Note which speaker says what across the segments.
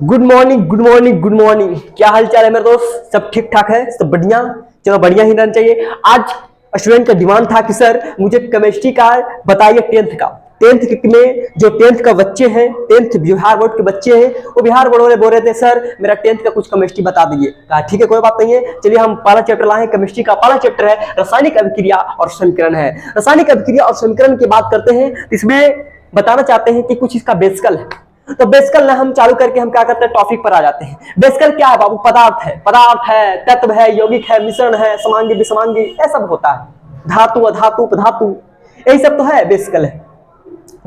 Speaker 1: Good morning good morning good morning. क्या हाल चाल है मेरे दोस्त? सब ठीक ठाक है? सब बढ़िया? चलो बढ़िया ही रहना चाहिए। आज स्टूडेंट का डिमांड था कि सर मुझे केमिस्ट्री का बताइए, टेंथ में जो टेंथ का बच्चे हैं, टेंथ बिहार बोर्ड के बच्चे हैं, वो बिहार बोर्ड वाले बोल रहे थे सर मेरा टेंथ का कुछ केमिस्ट्री बता दीजिए। कहा ठीक है कोई बात नहीं है, चलिए हम पहला चैप्टर लाए। केमिस्ट्री का पहला चैप्टर है रासायनिक अभिक्रिया और समीकरण है। रासायनिक अभिक्रिया और समीकरण की बात करते हैं, इसमें बताना चाहते हैं कि कुछ इसका बेसिकल है। तो बेसिकल ना हम चालू करके हम क्या करते हैं, टॉपिक पर आ जाते हैं। बेसिकल क्या है बाबू? पदार्थ है, तत्व है, यौगिक है, मिश्रण है, समांगी विसमांगी, ये सब होता है। धातु अधातु उपधातु, यही सब तो है बेसिकल है।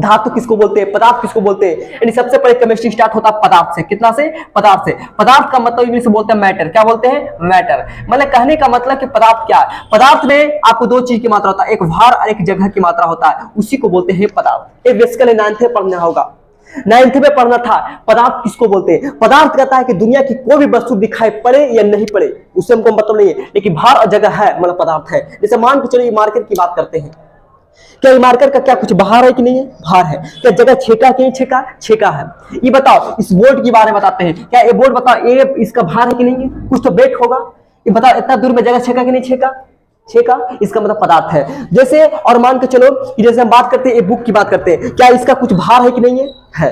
Speaker 1: धातु किसको बोलते हैं, पदार्थ किसको बोलते हैं? यानी सबसे पहले केमिस्ट्री स्टार्ट होता है पदार्थ से। कितना से? पदार्थ से। पदार्थ का मतलब इंग्लिश में बोलते हैं मैटर। क्या बोलते हैं? मैटर। मतलब कहने का मतलब कि पदार्थ क्या है? पदार्थ में आपको दो चीज की मात्रा होता है, एक भार और एक जगह की मात्रा होता है, उसी को बोलते हैं पदार्थ। ये बेसिकली 9th में पढ़ना होगा, 9th में पढ़ना था। पदार्थ किसको बोलते हैं? पदार्थ कहता है कि दुनिया की कोई भी वस्तु दिखाई पड़े या नहीं पड़े, उससे हमको मतलब नहीं है, लेकिन भार और जगह है मतलब पदार्थ है। जैसे मान के चलो मार्कर की बात करते हैं, क्या मार्कर का क्या कुछ बाहर है कि नहीं है? भार है। क्या जगह छेका कि नहीं छेका? छेका है। ये बताओ, इस बोर्ड के बारे में बताते हैं, क्या ये बोर्ड बताओ ये इसका भार है कि नहीं है? कुछ तो वेट होगा। ये बताओ इतना दूर में जगह छेका कि नहीं छेका? छेका। इसका मतलब पदार्थ है। जैसे और मान के चलो कि जैसे हम बात करते हैं, ये बुक की बात करते हैं, क्या इसका कुछ भार है कि नहीं है? है।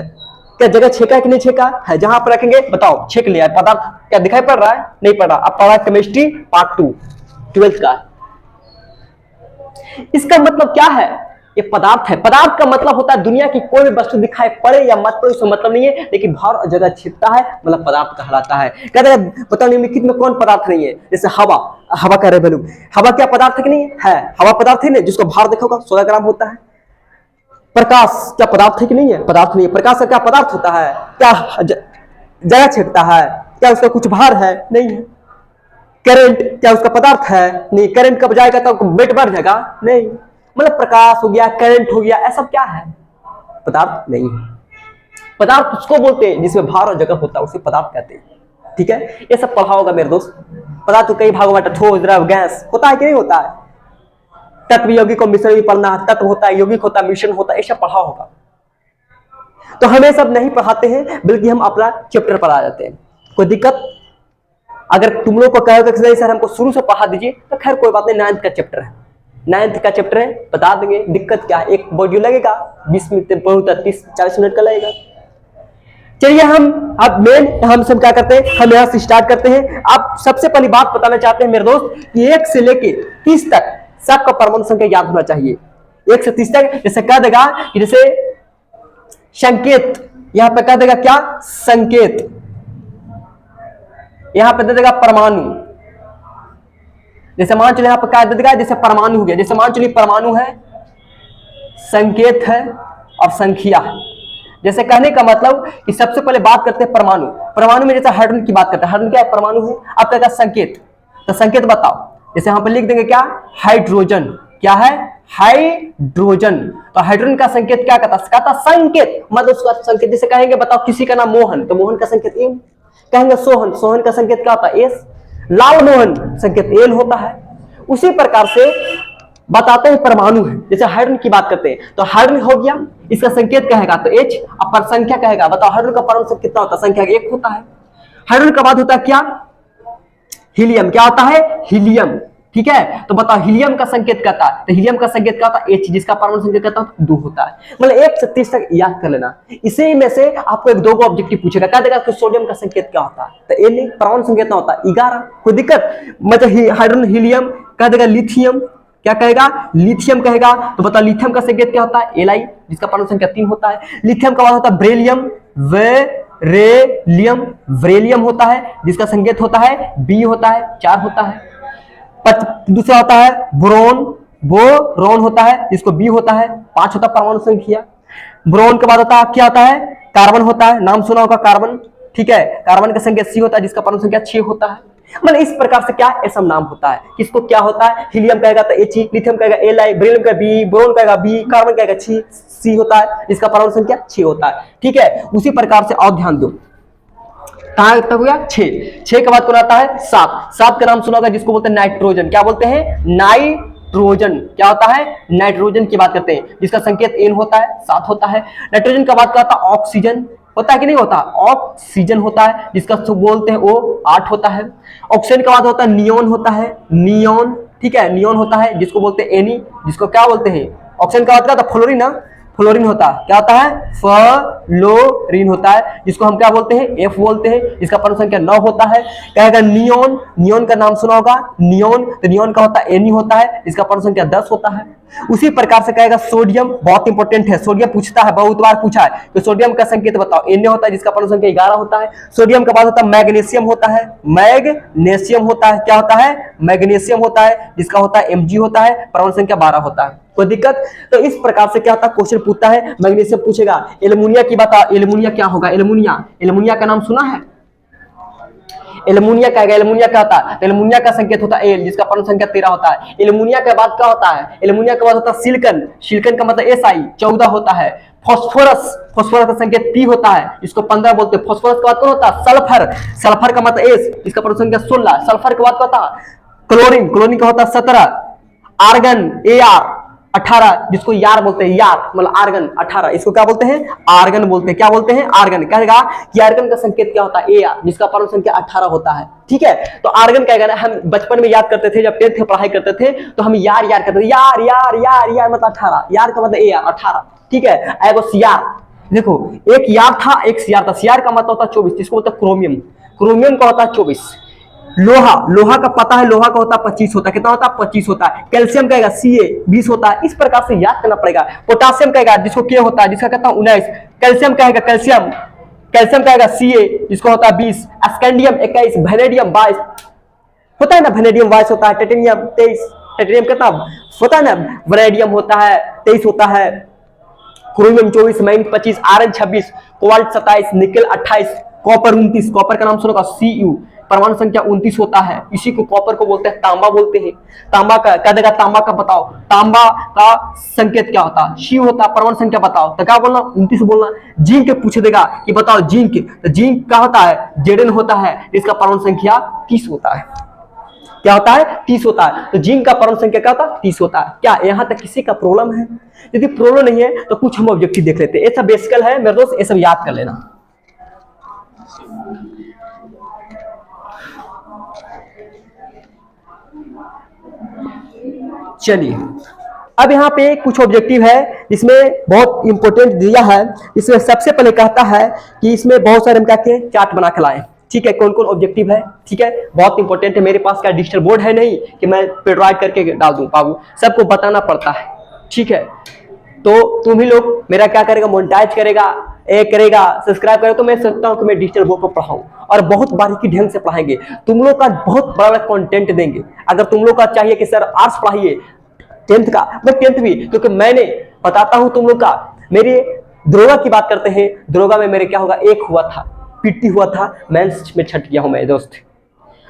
Speaker 1: क्या जगह छेका है कि नहीं छेका? है। जहां पर रखेंगे बताओ छेक लिया। पदार्थ क्या दिखाई पड़ रहा है? नहीं पड़ रहा। अब पढ़ा केमिस्ट्री पार्ट 2 12th का। इसका मतलब क्या है? ये पदार्थ है। पदार्थ का मतलब होता है दुनिया की कोई भी वस्तु दिखाई पड़े या मत पड़े, उससे मतलब नहीं है, लेकिन भार और जगह छिपता है मतलब पदार्थ कहलाता है। कहते हैं पता निम्नलिखित में कौन पदार्थ नहीं है? जैसे हवा। हवा कह रहे हैं लोग, हवा क्या पदार्थ है कि नहीं है? हवा पदार्थ है ना, जिसको भार देखोगा 16 ग्राम होता है। प्रकाश क्या पदार्थ है कि नहीं है? पदार्थ नहीं है। प्रकाश का क्या पदार्थ होता है? क्या जगह छिपता है? क्या उसका कुछ भार है? नहीं है। करंट क्या उसका पदार्थ है? नहीं। करंट कब जाएगा तो वेट बढ़ जाएगा? नहीं। मतलब प्रकाश हो गया, करंट हो गया, ऐसा क्या है? पदार्थ नहीं है। पदार्थ उसको बोलते हैं जिसमें भार और जगह होता है, उसे पदार्थ कहते हैं। ठीक है, ये सब पढ़ा होगा मेरे दोस्त। पदार्थ तो कई भागों में ठोस द्रव गैस होता है कि नहीं होता है? तत्व यौगिक और मिश्रण भी पढ़ना है। तत्व होता है, यौगिक होता है, मिश्रण होता है, ये सब पढ़ा होगा। तो हमें सब नहीं पढ़ाते हैं, बल्कि हम अपना चैप्टर पढ़ा जाते हैं। कोई दिक्कत? अगर तुम लोग को कहोगे कि नहीं सर हमको शुरू से पढ़ा दीजिए, तो खैर कोई बात नहीं, 9th का चैप्टर है। 9th का चैप्टर है, बता देंगे। दिक्कत क्या है? एक वीडियो लगेगा 20 मिनट, बहुत 30-40 मिनट का लगेगा। चलिए हम अब मेन हम सब क्या करते हैं, हम यहां से स्टार्ट करते हैं। आप सबसे पहली बात बताना चाहते हैं मेरे दोस्त कि 1 से लेके 30 तक सबका परमाणु संख्या याद होना चाहिए। 1 से 30 तक जैसे कह देगा कि जैसे संकेत, यहां पर कह देगा क्या? संकेत। यहां पर दे देगा परमाणु। जैसे मान चलिए यहां पर क्या दे देगा? जैसे परमाणु हो गया। जैसे मान चलिए परमाणु है, संकेत है और संख्या है। जैसे कहने का मतलब कि सबसे पहले बात करते हैं परमाणु। परमाणु में जैसे हाइड्रोजन की बात करते हैं, हाइड्रोजन क्या है? परमाणु है। अब कहेगा संकेत, तो संकेत बताओ। जैसे यहां पर लिख देंगे क्या? हाइड्रोजन। क्या है? हाइड्रोजन। तो हाइड्रोजन का संकेत क्या कहता? संकेत। मतलब उसका संकेत जैसे कहेंगे बताओ किसी का नाम मोहन, तो मोहन का संकेत एम। कहेंगे सोहन, सोहन का संकेत क्या होता है? एस। लाल मोहन संकेत एल होता है। उसी प्रकार से बताते हैं परमाणु है। जैसे हाइड्रोजन की बात करते हैं, तो हाइड्रोजन हो गया, इसका संकेत कहेगा तो H, और संख्या कहेगा। बताओ हाइड्रोजन का परमाणु संख्या कितना होता है? संख्या 1 होता है। हाइड्रोजन का बाद होता है क्या? हीलियम। क्या होता है? हीलियम। ठीक है, तो बताओ हीलियम का संकेत कहता है, तो हीलियम का संकेत क्या होता है? H, जिसका परमाणु संकेत कहता है 2 होता है। मतलब 1 से 30 तक याद कर लेना। इसी में से आपको 1-2 को ऑब्जेक्टिव पूछेगा, क्या देगा कि सोडियम का संकेत क्या होता है? तो N, परमाणु संकेत कितना होता है? 11। कोई दिक्कत? मतलब हाइड्रोजन हीलियम कह देगा लिथियम। क्या कहेगा? लिथियम कहेगा। तो बताओ लिथियम का संकेत क्या होता है? Li, जिसका परमाणु संख्या 3 होता है। लिथियम का बाद होता है ब्रेलियम, वेरेलियम, व्रेलियम होता है, जिसका संकेत होता है B होता है, 4 होता है। दूसरा होता है बोरोन, बोरोन होता है, जिसको B होता है, 5 होता है परमाणु संख्या। बोरोन के बाद होता है क्या होता है? कार्बन होता है, नाम सुना होगा कार्बन। ठीक है, कार्बन का संख्या C होता है, जिसका परमाणु संख्या 6 होता है। मतलब इस प्रकार से क्या ऐसा नाम होता है। किसको क्या होता है? हीलियम कहेगा तो He, लिथियम कहेगा Li, बेरिलियम का B, बोरोन कहेगा B, कार्बन कहेगा C होता है, जिसका परमाणु संख्या 6 होता है। ठीक है, उसी प्रकार से और ध्यान दो। कहां तक हो गया? 6 के बाद कौन आता है? 7 का नाम सुना होगा, जिसको बोलते हैं नाइट्रोजन। क्या बोलते हैं? नाइट्रोजन। क्या होता है? नाइट्रोजन की बात करते हैं, जिसका संकेत N होता है, 7 होता है। नाइट्रोजन का बात करता है ऑक्सीजन। होता है कि नहीं होता? ऑक्सीजन होता है जिसका बोलते हैं O8 होता है। ऑक्सीजन के बाद होता है नियोन होता है, नियोन, ठीक है, नियोन होता है जिसको बोलते हैं एनी, जिसको क्या बोलते हैं? ऑक्सीजन का बाद क्या होता है? फ्लोरीन ना, फ्लोरीन होता है, क्या होता है? फ्लोरीन होता है जिसको हम क्या बोलते हैं? F बोलते हैं, इसका परमाणु संख्या 9 होता है। कहेगा नियोन, नियोन का नाम सुना होगा, नियोन, तो नियोन का होता है एनी होता है, इसका परमाणु संख्या 10 होता है। उसी प्रकार से कहेगा सोडियम, बहुत इंपॉर्टेंट है, सोडियम पूछता है, बहुत बार पूछा है, तो सोडियम का संकेत बताओ, Na होता है जिसका परमाणु संख्या 11 होता है। सोडियम के बाद होता है मैग्नीशियम होता है, मैग्नीशियम होता है, क्या होता है? मैग्नीशियम होता है जिसका होता है Mg होता है, परमाणु संख्या 12 होता है। कोई दिक्कत? तो इस प्रकार से क्या होता है? क्वेश्चन पूछता है, मैग्नीशियम पूछेगा, एल्युमिनिया की बता, एल्युमिनिया क्या होगा? एल्युमिनिया, एल्युमिनिया का नाम सुना है? एल्युमिनिया क्या है? एल्युमिनिया क्या होता है? एल्युमिनिया का संकेत होता है एल, जिसका परमाणु संख्या 13 होता है। एल्युमिनिया के बाद क्या होता है? एल्युमिनिया के बाद होता है सिलिकन, सिलिकन का मतलब Si 14 होता है। फास्फोरस, फास्फोरस का संकेत P होता है, इसको 15 बोलते हैं। फास्फोरस के बाद कौन होता है? सल्फर, सल्फर का मतलब S, इसका परमाणु संख्या 16। सल्फर के बाद क्या होता है? क्लोरीन, क्लोरीन का होता है 17। आर्गन Ar 18, जिसको यार बोलते हैं, यार मतलब आर्गन 18, इसको क्या बोलते हैं? आर्गन बोलते हैं। क्या बोलते हैं? आर्गन। कहेगा कि आर्गन का संकेत क्या होता है? Ar, जिसका परमाणु संख्या 18 होता है। ठीक है, तो आर्गन कहेगा ना, हम बचपन में याद करते थे, जब 10th की पढ़ाई करते थे तो हम यार यार करते थे, यार यार यार यार मतलब 18, यार का मतलब Ar 18। ठीक है, एगो सीआर, देखो एक यार था, एक सीआर था। सीआर का मतलब होता है 24, जिसको बोलते हैं क्रोमियम, क्रोमियम का होता है 24। लोहा, लोहा का पता है, लोहा का होता है 25 होता है, कितना होता है? 25 होता है। कैल्शियम कहेगा Ca 20 होता है। इस प्रकार से याद करना पड़ेगा। पोटासियम कहेगा, जिसको K होता है, जिसका कहता है 19। कैल्शियम कहेगा, कैल्शियम, कैल्शियम कहेगा Ca, जिसको होता है 20। स्कैंडियम 21, वेनेडियम 22 होता है ना, वेनेडियम 22 होता है। टाइटेनियम 23, टाइटेनियम कितना होता है ना, वेनेडियम होता है 23 होता है। Chromium 24, manganese 25, iron 26, cobalt 27, nickel 28, copper 29, copper का नाम सुनोगा Cu, परमाणु संख्या 29 होता है। इसी को कॉपर को बोलते हैं तांबा बोलते हैं। तांबा का क्या देगा? तांबा का बताओ, तांबा का संकेत क्या होता है? Cu होता है, परमाणु संख्या बताओ, तो क्या बोलना? 29 बोलना। जिंक पूछ देगा कि बताओ जिंक, तो जिंक क्या होता है? Zn होता है, इसका परमाणु संख्या 30 होता है। क्या होता है? 30 होता है। तो जिंक का परमाणु संख्या क्या होता है? 30 होता है। क्या यहां तक किसी का प्रॉब्लम है? यदि प्रॉब्लम नहीं है तो कुछ हम ऑब्जेक्टिव देख लेते हैं। ये सब बेसिकल है मेरे दोस्त, ये सब याद कर लेना। चलिए, अब यहाँ पे कुछ ऑब्जेक्टिव है जिसमें बहुत इंपॉर्टेंट दिया है। इसमें सबसे पहले कहता है कि इसमें बहुत सारे हम क्या के चार्ट बना के लाए। ठीक है, कौन कौन ऑब्जेक्टिव है? ठीक है, बहुत इंपॉर्टेंट है। मेरे पास क्या डिजिटल बोर्ड है नहीं कि मैं प्रिंट करके डाल दूं बाबू, सबको बताना पड़ता है। ठीक है, तो तुम ही लोग मेरा क्या करेगा? मोनेटाइज करेगा, करेगा, सब्सक्राइब करेगा। तो मैं सोचता हूँ कि मैं डिजिटल बोर्ड पर पढ़ाऊं और बहुत बारीकी ढंग से पढ़ाएंगे, तुम लोग का बहुत बड़ा बड़ा कंटेंट देंगे। अगर तुम लोग का चाहिए कि सर आर्ट्स पढ़ाइए 10th का, मैं 10th भी, क्योंकि मैंने बताता हूं तुम लोग का। मेरे दरोगा की बात करते हैं, दरोगा में मेरे क्या होगा? एक हुआ था, पीटी हुआ था, मेंस में छट गया हूं मैं दोस्त,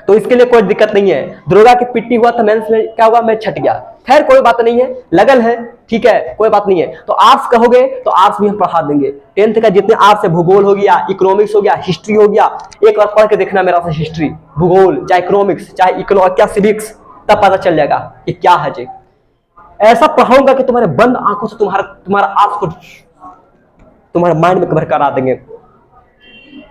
Speaker 1: तो इसके लिए कोई दिक्कत नहीं है। दरोगा की पीटी हुआ था, मेंस में क्या हुआ? मैं छट गया। खैर कोई बात नहीं है, लगल है, ठीक है, कोई बात नहीं है। तो आर्ट्स कहोगे तो आर्ट्स भी हम पढ़ा देंगे। 10th का जितने आर्ट्स है, भूगोल हो गया, इकोनॉमिक्स हो गया, हिस्ट्री हो गया, एक बार पढ़ के देखना मेरा से हिस्ट्री, भूगोल, चाहे इकोनॉमिक्स, चाहे क्या सिविक्स, तब पता चल जाएगा कि क्या है जी। ऐसा पढ़ाऊंगा कि तुम्हारे बंद आंखों से तुम्हारा आर्ट्स को तुम्हारे माइंड में कवर करा देंगे।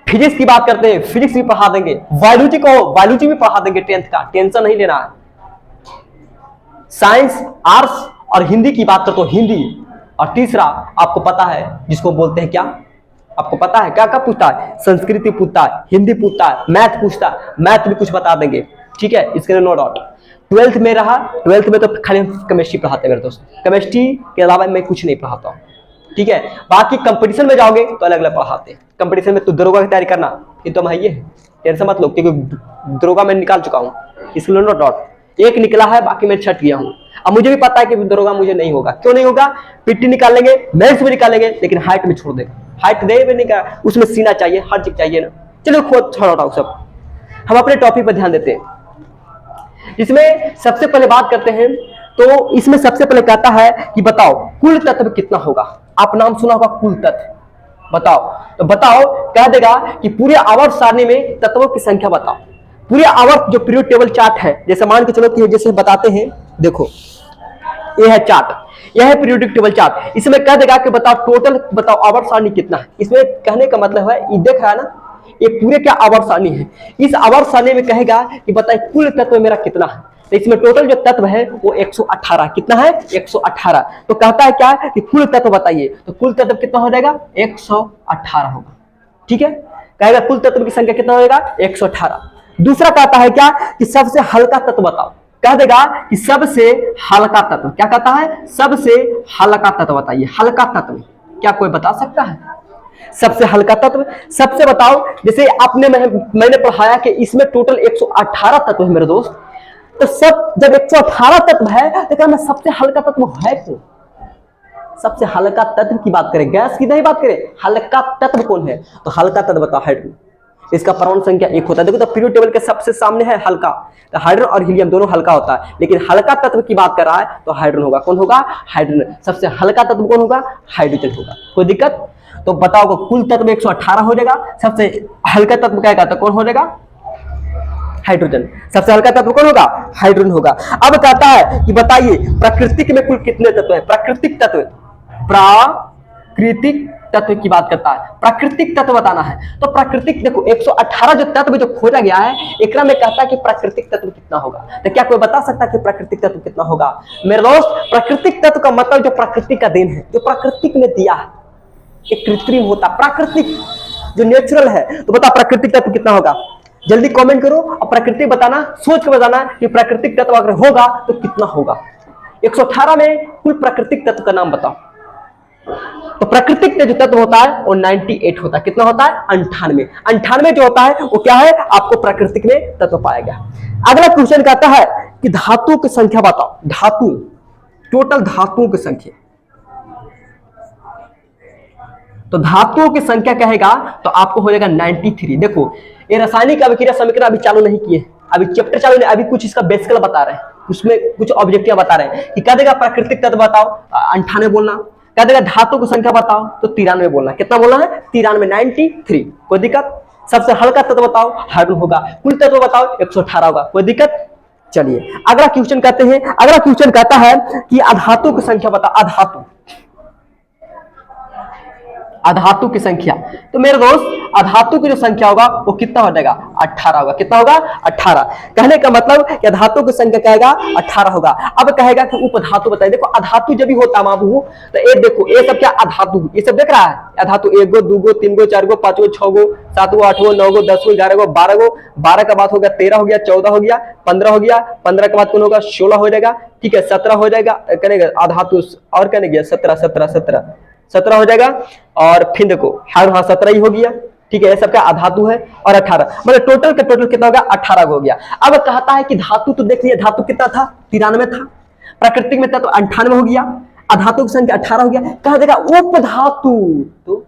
Speaker 1: फिजिक्स की बात करते हैं, फिजिक्स भी पढ़ा देंगे। बायोलॉजी को, बायोलॉजी भी पढ़ा देंगे 10th का, टेंशन नहीं लेना है। साइंस, आर्ट्स और हिंदी की बात करते हो, हिंदी। और तीसरा आपको पता है जिसको बोलते हैं क्या? आपको पता है क्या क्या पूछता है? संस्कृति पूछता है, हिंदी पूछता है, मैथ पूछता है, मैथ भी कुछ बता देंगे। ठीक है, इसके लिए नो डाउट। 12th में रहा, 12th में तो खाली केमिस्ट्री पढ़ाते हैं मेरे दोस्त, केमिस्ट्री के अलावा मैं कुछ नहीं पढ़ाता हूँ। ठीक है, बाकी कंपटीशन में जाओगे तो अलग अलग पढ़ाते हैं। कंपटीशन में तो दरोगा की तैयारी करना, ये तो है, टेंशन मत लो, क्योंकि दरोगा मैं निकाल चुका हूँ, इसलिए नो डाउट। एक निकला है, बाकी मैं छट गया हूँ। अब मुझे भी पता है कि दरोगा मुझे नहीं होगा। क्यों नहीं होगा? पिट्टी निकाल लेंगे, मेंस भी निकाल लेंगे, लेकिन हाइट में छोड़ देगा। हाइट दे भी नहीं का, उसमें सीना चाहिए, हर चीज चाहिए ना। चलो खुद छोड़ा सब, हम अपने टॉपिक पर ध्यान देते हैं। इसमें सबसे पहले बात करते हैं, तो इसमें सबसे पहले कहता है कि बताओ कुल तत्व कितना होगा। आप नाम सुना होगा कुल तत्व, बताओ। तो बताओ, कह देगा कि पूरे आवर्त सारणी में तत्वों की संख्या बताओ। पूरे आवर्त जो पीरियड टेबल चार्ट है, जैसे मान के चलो कि जैसे बताते हैं, देखो ये है चार्ट, यह है पीरियोडिक टेबल चार्ट। इसमें कह देगा कि बताओ टोटल, बताओ आवर्त सारणी कितना है। इसमें कहने का मतलब है, ये देख रहा है ना, ये पूरे क्या आवर्त सारणी है। इस आवर्त सारणी में कहेगा कि बताइए कुल तत्व मेरा कितना है। तो इसमें टोटल जो तत्व है वो 118, कितना है 118। तो कहता है क्या कि कुल तत्व बताइए, तो कुल तत्व कितना हो जाएगा 118 होगा। ठीक है, कहेगा कुल तत्व की संख्या कितना होगा 118। दूसरा कहता है क्या कि सबसे हल्का तत्व बताओ, कह देगा कि सबसे हल्का तत्व, क्या कहता है सबसे हल्का तत्व बताइए। हल्का तत्व क्या कोई बता सकता है? सबसे हल्का तत्व सबसे बताओ, जैसे आपने मैंने पढ़ाया कि इसमें टोटल 118 तत्व है मेरे दोस्त। तो सब जब 118 तत्व है तो क्या मैं सबसे हल्का तत्व है क्यों? सबसे हल्का तत्व की बात करें, गैस की नहीं बात करें, हल्का तत्व कौन है? तो हल्का तत्व बताओ हाइड्रोजन। इसका परमाणु संख्या 1 होता है। देखो तो पीरियोडिक टेबल के सबसे सामने है हल्का, तो हाइड्रोजन और हीलियम दोनों हल्का होता है, लेकिन हल्का तत्व की बात कर रहा है तो हाइड्रोजन होगा। कौन होगा? हाइड्रोजन। सबसे हल्का तत्व कौन होगा? हाइड्रोजन होगा। कोई दिक्कत? तो बताओ कुल तत्व 118 हो जाएगा, सबसे हल्का तत्व क्या कहता है, कौन हो जाएगा? हाइड्रोजन। सबसे हल्का तत्व कौन होगा? हाइड्रोजन होगा। अब कहता है कि बताइए प्राकृतिक में कुल कितने तत्व है? प्राकृतिक तत्व, प्राकृतिक तत्व की बात करता है, प्राकृतिक तत्व बताना है। तो प्राकृतिक देखो 118 जो तत्व जो खोजा गया है, एकरा में कहता है कि प्राकृतिक तत्व कितना होगा। तो क्या कोई बता सकता है कि प्राकृतिक तत्व कितना होगा? मेरे दोस्त प्राकृतिक तत्व का मतलब जो प्रकृति का देन है, जो प्रकृति ने दिया है, एक कृत्रिम होता, प्राकृतिक जो नेचुरल है। तो बता प्राकृतिक तत्व कितना होगा? जल्दी कमेंट करो और प्राकृतिक बताना, सोच के बताना कि प्राकृतिक तत्व अगर होगा तो कितना होगा। 118 में कुल प्राकृतिक तत्व का नाम बताओ। तो प्राकृतिक जो तत्व होता है वो 98 होता है। कितना होता है? 98। 98 जो होता है वो क्या है? आपको प्राकृतिक में तत्व पाया गया। अगला क्वेश्चन कहता है कि धातु की संख्या बताओ। धातु, टोटल धातुओं की संख्या। तो धातुओं की संख्या कहेगा तो आपको हो जाएगा 93। देखो ये रासायनिक अभिक्रिया समीकरण अभी चालू नहीं किए, अभी चैप्टर चालू नहीं, अभी कुछ इसका बेसिकल बता रहे हैं, उसमें कुछ ऑब्जेक्टिव बता रहे हैं कि कह देगा प्राकृतिक तत्व बताओ 98 बोलना, कह देगा धातु की संख्या बताओ तो 93 बोलना। कितना बोलना है? 93, 93। कोई दिक्कत? सबसे हल्का तत्व बताओ, हाइड्रोजन होगा। कुल तत्व बताओ 118 होगा। कोई दिक्कत? चलिए अगला क्वेश्चन कहते हैं। अगला क्वेश्चन कहता है कि अधातु की संख्या बताओ। अधातु, अधातु की संख्या। तो मेरे दोस्त अधातु की जो संख्या होगा वो कितना हो जाएगा? 18 होगा। कितना होगा? 18। कहने का मतलब कि अधातु की संख्या कहेगा 18 होगा। अब कहेगा कि उपधातु बताइए। देखो अधातु जब भी होता बाबू तो ये देखो ये सब क्या अधातु, ये सब देख रहा है अधातु, 1 गो 2 गो 3 गो 4 गो 5 गो 6 गो 7 गो 8 गो 9 गो 10 गो 11 गो 12 गो, 12 का बाद हो गया 13 हो गया, 14 हो गया, 15 हो गया, 15 के बाद कौन होगा? 16 हो जाएगा। ठीक है, 17 हो जाएगा, कहने अधातु और कहने गया 17 हो जाएगा। और फिर देखो हाँ 17 ही हो गया। ठीक है, ये सब क्या अधातु है। और 18 मतलब टोटल का टोटल कितना होगा? 18 हो गया। अब कहता है कि धातु, तो देख लिया धातु कितना था? 93 था। प्राकृतिक में था तो 98 हो गया। अधातु की संख्या 18 हो गया। कह देगा उपधातु, तो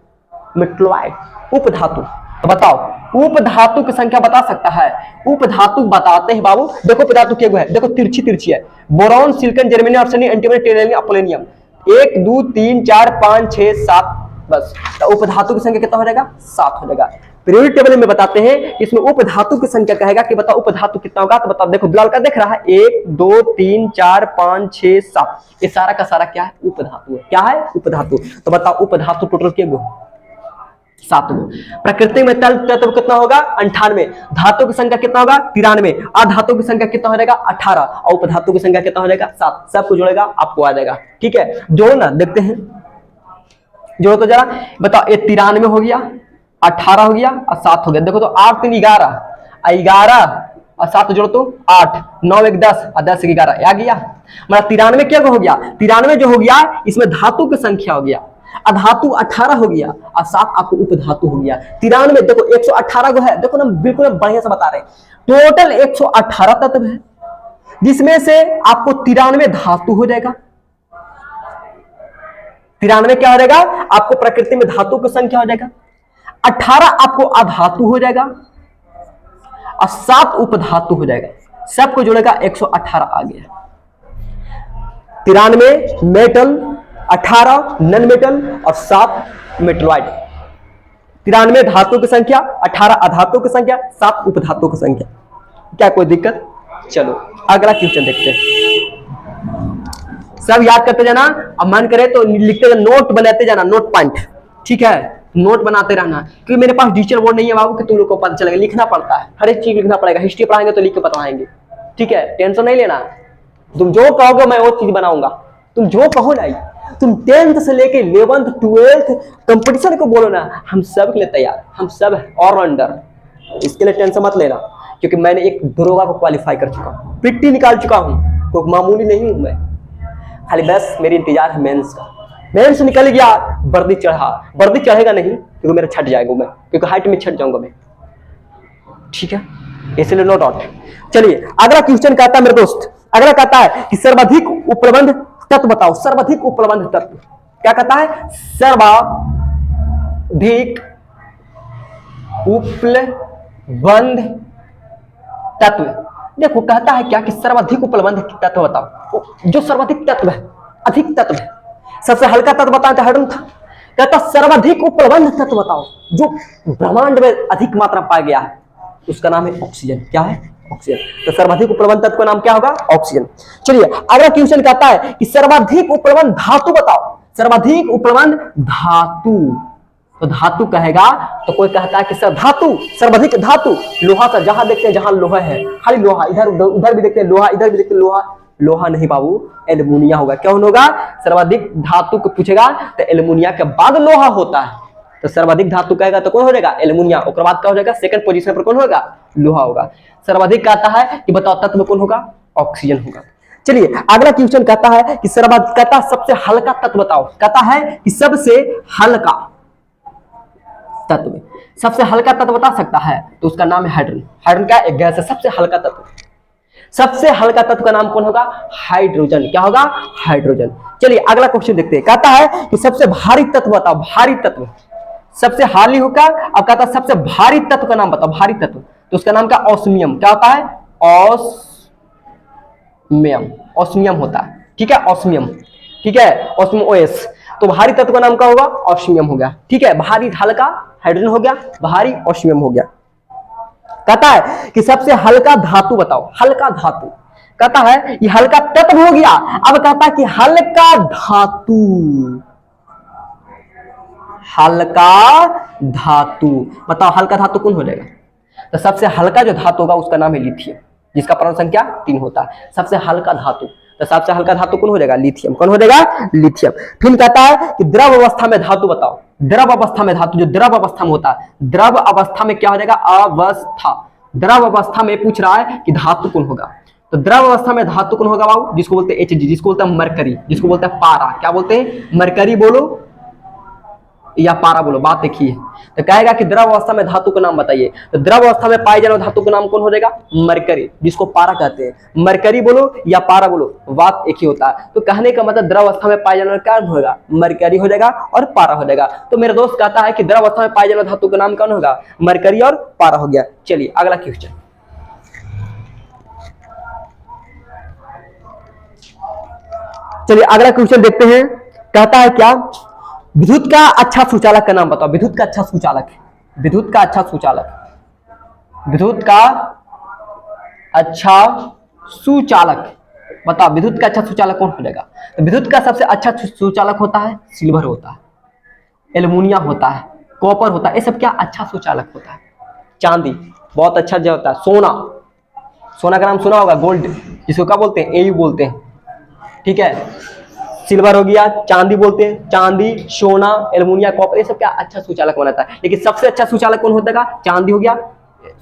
Speaker 1: मेटलॉइड उपधातु। तो बताओ उपधातु की संख्या बता सकता है? उपधातु बताते हैं बाबू। देखो उपधातु क्या है, देखो तिरछी तिरछी है। Boron, silicon, germanium, arsenic, antimony, tellurium, polonium. 1 2 3 4 5 6 7 बस। तो उपधातु की संख्या कितना हो जाएगा? 7 हो जाएगा। पीरियोडिक टेबल में बताते हैं इसमें उपधातु की संख्या कहेगा कि बताओ उपधातु कितना होगा। तो बताओ देखो बिलाल का देख रहा है 1 2 3 4 5 6 7, ये सारा का सारा क्या है? उपधातु है। क्या है? उपधातु। तो बताओ उपधातु टोटल क्या गो? 7 गो। प्राकृतिक में तत्व कितना होगा? 98। धातु की संख्या कितना होगा? 93। अधातु की संख्या कितना हो जाएगा? 18। और उपधातु की संख्या कितना हो जाएगा? 7। सबको जोड़ेगा आपको आ जाएगा। ठीक है, जोड़ो ना, देखते हैं जोड़ो तो जरा। बताओ ये 93 हो गया, 18 हो गया और 7 हो गया। देखो तो 8 3 11, 11 और 7 जोड़ो तो 8, 9 1 10 और 10 1 11 आ गया। मतलब 93 क्या हो गया? 93 जो हो गया इसमें धातु की संख्या हो गया, अधातु 18 हो गया और 7 आपको उपधातु हो गया। 93 देखो 118 को है, देखो ना बिल्कुल बढ़िया से बता रहे हैं। टोटल 118 तत्व है जिसमें से आपको 93 धातु हो जाएगा। 93 क्या हो जाएगा? आपको प्रकृति में धातु की संख्या हो जाएगा। 18 आपको अधातु हो जाएगा और 7 उपधातु हो जाएगा। सबको जोड़ेगा 118 आ गया। 93 मेटल, 18 नॉन मेटल और 7 मेटलॉइड। 93 धातु की संख्या, 18 अधातु की संख्या, 7 उपधातु की संख्या। क्या कोई दिक्कत? चलो अगला क्वेश्चन देखते हैं। सब याद करते जाना। अब मन करे तो लिखते जाना, नोट बनाते जाना, नोट पॉइंट, ठीक है, नोट बनाते रहना। क्योंकि मेरे पास डिजिटल बोर्ड नहीं है बाबू कि तुम लोग को पता चलेगा, लिखना पड़ता है, हर एक चीज लिखना पड़ेगा। हिस्ट्री पढ़ाएंगे तो लिख के बताएंगे, ठीक है, टेंशन नहीं लेना। तुम जो कहोगे मैं वो चीज बनाऊंगा, तुम जो कहो ना। तुम 10th से लेके 11th 12th कंपटीशन को बोलो ना, हम सब के लिए तैयार, हम सब ऑलराउंडर, इसके लिए टेंशन मत लेना। क्योंकि मैंने एक दरोगा को क्वालिफाई कर चुका हूँ, पिट्टी निकाल चुका हूँ, कोई मामूली नहीं हूं मैं। खाली बस मेरी इंतजार है मेंस का। मेंस निकल गया, वर्दी चढ़ा, वर्दी चढ़ेगा नहीं क्योंकि मेरा छट जाएगा मैं, क्योंकि हाइट में छट जाऊंगा मैं, ठीक है, इसलिए नो डाउट। चलिए अगला क्वेश्चन कहता है मेरे दोस्त, अगला कहता है कि सर्वाधिक उपलब्ध तत्व बताओ। सर्वाधिक उपलब्ध तत्व क्या कहता है? सर्वाधिक उपलब्ध तत्व। देखो कहता है क्या कि सर्वाधिक उपलब्ध तत्व बताओ। जो सर्वाधिक तत्व है, अधिक तत्व है, सबसे हल्का तत्व बताओ तो हडन था। कहता सर्वाधिक उपलब्ध तत्व बताओ जो ब्रह्मांड में अधिक मात्रा पाया गया है, उसका नाम है ऑक्सीजन। क्या है? ऑक्सीजन। तो सर्वाधिक उपलब्ध तत्व का नाम क्या होगा? ऑक्सीजन। चलिए अगला क्वेश्चन कहता है कि सर्वाधिक उपलब्ध धातु बताओ। सर्वाधिक उपलब्ध धातु, तो धातु कहेगा तो कोई कहता है कि सर धातु, सर्वाधिक धातु लोहा का, जहां देखते हैं जहां लोहा है खाली लोहा, इधर उधर भी देखते हैं लोहा, इधर भी देखते हैं लोहा, लोहा नहीं बाबू, एल्युमिनियम होगा। क्या होगा? सर्वाधिक धातु को पूछेगा तो एल्युमिनियम के बाद लोहा होता है, तो सर्वाधिक धातु कहेगा तो कौन हो जाएगा? एल्युमिनियम। उसके बाद क्या हो जाएगा? सेकंड पोजीशन पर कौन होगा? लोहा होगा। सर्वाधिक कहता है कि बताओ तत्व में कौन होगा? ऑक्सीजन होगा। चलिए अगला क्वेश्चन कहता है कि सर्वाधिक, कहता सबसे हल्का तत्व बताओ। कहता है कि सबसे हल्का तत्व, सबसे हल्का तत्व बता सकता है तो उसका नाम है हाइड्रोजन। हाइड्रोजन क्या? एक गैस है, सबसे हल्का तत्व। सबसे हल्का तत्व का नाम कौन होगा? हाइड्रोजन। क्या होगा? हाइड्रोजन। चलिए अगला क्वेश्चन देखते हैं। कहता है कि सबसे भारी तत्व बताओ। भारी तत्व सबसे हाली होगा। अब कहता है सबसे भारी तत्व का नाम बताओ। भारी तत्व तो उसका नाम क्या? ऑस्मियम। क्या होता है? ऑस्मियम। ऑस्मियम होता है, ठीक है, ऑस्मियम, ठीक है, ऑस्मियम ओएस। तो भारी तत्व का नाम क्या होगा? ऑस्मियम हो गया, ठीक है। भारी हल्का हाइड्रोजन हो गया, भारी ऑस्मियम हो गया। कहता है कि सबसे हल्का धातु बताओ। हल्का धातु कहता है ये हल्का तत्व हो गया। अब कहता है कि हल्का धातु, हल्का धातु बताओ, हल्का धातु कौन हो जाएगा? तो सबसे हल्का जो धातु होगा उसका नाम है लिथियम, जिसका परमाणु संख्या 3 होता है। सबसे हल्का धातु, तो सबसे हल्का धातु कौन हो जाएगा? लिथियम। कौन हो जाएगा? लिथियम। फिर कहता है कि द्रव अवस्था में धातु बताओ। द्रव अवस्था में धातु, जो द्रव अवस्था में होता है, द्रव अवस्था में क्या हो जाएगा? अवस्था। द्रव अवस्था में पूछ रहा है कि धातु कौन होगा, तो द्रव अवस्था में धातु कौन होगा बाबू? जिसको बोलते हैं Hg, जिसको बोलते हैं मरकरी, जिसको बोलते हैं पारा। क्या बोलते हैं? मरकरी बोलो या पारा बोलो, बात देखिए। तो कहेगा कि द्रव अवस्था में धातु का नाम बताइए, तो द्रव अवस्था में पाए जाने धातु का नाम कौन हो जाएगा? मरकरी, जिसको पारा कहते हैं। मरकरी बोलो या पारा बोलो, बात एक ही होता है। तो कहने का मतलब द्रव अवस्था में पाए जाने वाला क्या होगा? मरकरी हो जाएगा और पारा हो जाएगा। तो मेरे दोस्त कहता है कि द्रव अवस्था में पाए जाने धातु का नाम कौन होगा? मरकरी और पारा हो गया। चलिए अगला क्वेश्चन, चलिए अगला क्वेश्चन देखते हैं। कहता है क्या? विद्युत का अच्छा सुचालक का नाम बताओ। विद्युत का अच्छा सुचालक, विद्युत का अच्छा सुचालक, विद्युत का अच्छा सुचालक बताओ। विद्युत का अच्छा सुचालक कौन हो जाएगा? तो विद्युत का सबसे अच्छा सुचालक होता है सिल्वर होता है, एल्युमिनियम होता है, कॉपर होता है, ये सब क्या अच्छा सुचालक होता है। चांदी बहुत अच्छा जो होता है, सोना, सोना का नाम सुना होगा, गोल्ड, जिसको क्या बोलते हैं? एयू बोलते हैं, ठीक है। सिल्वर हो गया, चांदी बोलते हैं, चांदी, सोना, एल्युमिनियम, कॉपर, ये सब क्या अच्छा सुचालक बनाता है। लेकिन सबसे अच्छा सुचालक कौन होता है? चांदी हो गया,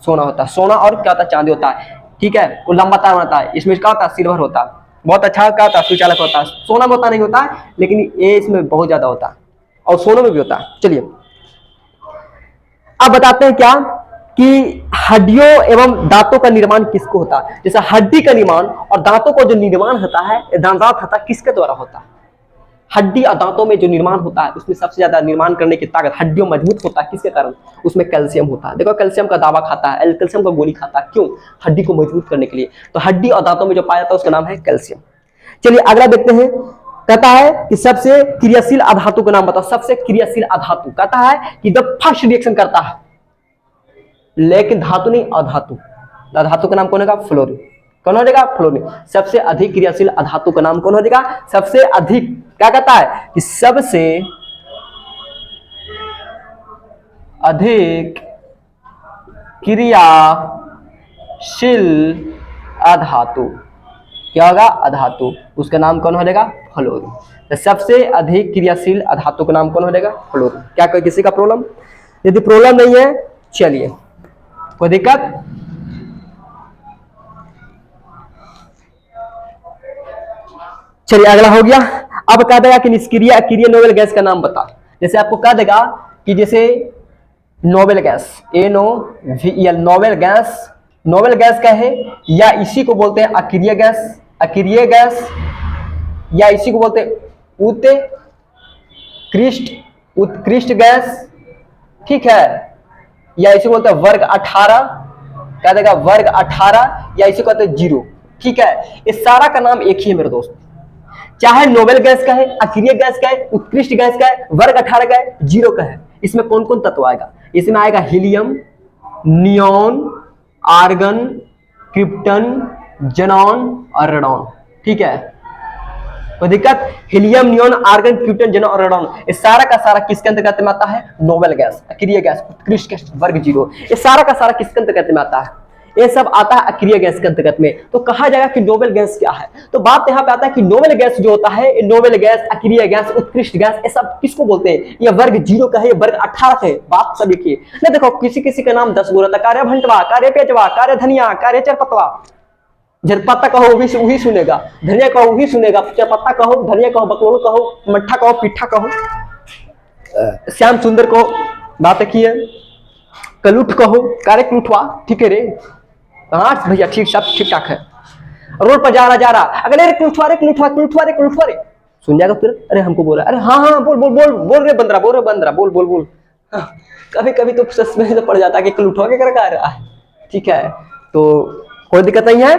Speaker 1: सोना होता है, सोना और क्या होता है? चांदी होता है, ठीक है। वो लंबा तार बनाता है, इसमें क्या होता है? सिल्वर होता है, बहुत अच्छा क्या होता है? सुचालक होता है। सोना में उतना नहीं होता है, लेकिन ये इसमें बहुत ज्यादा होता है, और सोने में भी होता है। चलिए अब बताते हैं क्या कि हड्डियों एवं दांतों का निर्माण किसको होता है। जैसे हड्डी का निर्माण और दांतों को जो निर्माण होता है, दांत होता है, किसके द्वारा होता है? हड्डी और दांतों में जो निर्माण होता है उसमें सबसे ज्यादा निर्माण करने की ताकत, हड्डियों मजबूत होता है किसके कारण? उसमें कैल्शियम होता है। देखो कैल्शियम का दवा खाता है, कैल्शियम का गोली खाता है, क्यों? हड्डी को मजबूत करने के लिए। तो हड्डी और दांतों में जो पाया जाता है उसका नाम है कैल्शियम। चलिए अगला देखते हैं। कहता है कि सबसे क्रियाशील अधातु का नाम बताओ। सबसे क्रियाशील अधातु कहता है कि जब फर्स्ट रिएक्शन करता है, लेकिन धातु नहीं, अधातु। अधातु का नाम कौन होगा? फ्लोरीन। कौन हो जाएगा? फ्लोरीन। सबसे अधिक क्रियाशील अधातु का नाम कौन हो जाएगा? सबसे अधिक, क्या कहता है कि सबसे अधिक क्रियाशील अधातु, क्या होगा? अधातु, उसका नाम कौन हो जाएगा? फ्लोरीन। तो सबसे अधिक क्रियाशील अधातु का नाम कौन हो जाएगा? फ्लोरीन। क्या कोई किसी का प्रॉब्लम? यदि प्रॉब्लम नहीं है, चलिए, कोई दिक्कत? चलिए अगला हो गया। अब कह देगा कि निष्क्रिय अक्रिय नोबेल गैस का नाम बता। जैसे आपको कह देगा कि जैसे noble gas, NOVEL, noble gas, noble gas क्या है? या इसी को बोलते हैं अक्रिय गैस, अक्रिय गैस, या इसी को बोलते हैं उत्कृष्ट गैस, ठीक है, या इसी को बोलते हैं वर्ग 18, कह देगा वर्ग 18, या इसी को कहते हैं 0, ठीक है। इस सारा का नाम एक ही है मेरे दोस्त, चाहे नोबेल गैस का है, अक्रिय गैस का है, उत्कृष्ट गैस का है, वर्ग 18 का है, 0 का है। इसमें कौन कौन तत्व आएगा? इसमें आएगा helium, neon, argon, krypton, xenon और रेडॉन, ठीक है। कोई दिक्कत? Helium, neon, argon, krypton, xenon और रेडॉन, ये सारा का सारा किसके अंतर्गत में आता है? नोबेल गैस, अक्रिय गैस, उत्कृष्ट गैस, वर्ग 0, ये सारा का सारा किसके अंतर्गत में आता है? ये सब आता है अक्रिय गैस के अंतर्गत में। तो कहा जाएगा कि नोबेल गैस क्या है? तो बात यहाँ पे आता है कि नोबेल गैस जो होता है, नोबेल गैस, अक्रिय गैस, उत्कृष्ट गैस, ये सब किसको बोलते हैं? ये वर्ग 0 का है, ये वर्ग 18 का है। बात सब देखिए ना, देखो किसी किसी का नाम 10 गो रहता है, कार्य भंटवा, कार्य पेजवा, कार्य धनिया, कार्य चरपतवा। चरपत्ता कहो वही सुनेगा, धनिया कहो वही सुनेगा, चरपत्ता कहो, धनिया कहो, बकलोल कहो, मट्ठा कहो, पिट्ठा कहो, श्याम सुंदर को बात की है, कलुठ कहो, कार्य क्लुठवा, ठीक है रे। हाँ भैया, ठीक, सब ठीक ठाक है। रोड पर जा रहा, अगर रे क्लुठवा रे, सुन जाएगा फिर, अरे हमको बोला, अरे हाँ बोल रे बंदरा, बोल। हाँ, कभी कभी तो सच में तो पड़ जाता है कि क्लुठवा के कर रहा है, ठीक है। तो कोई दिक्कत नहीं है।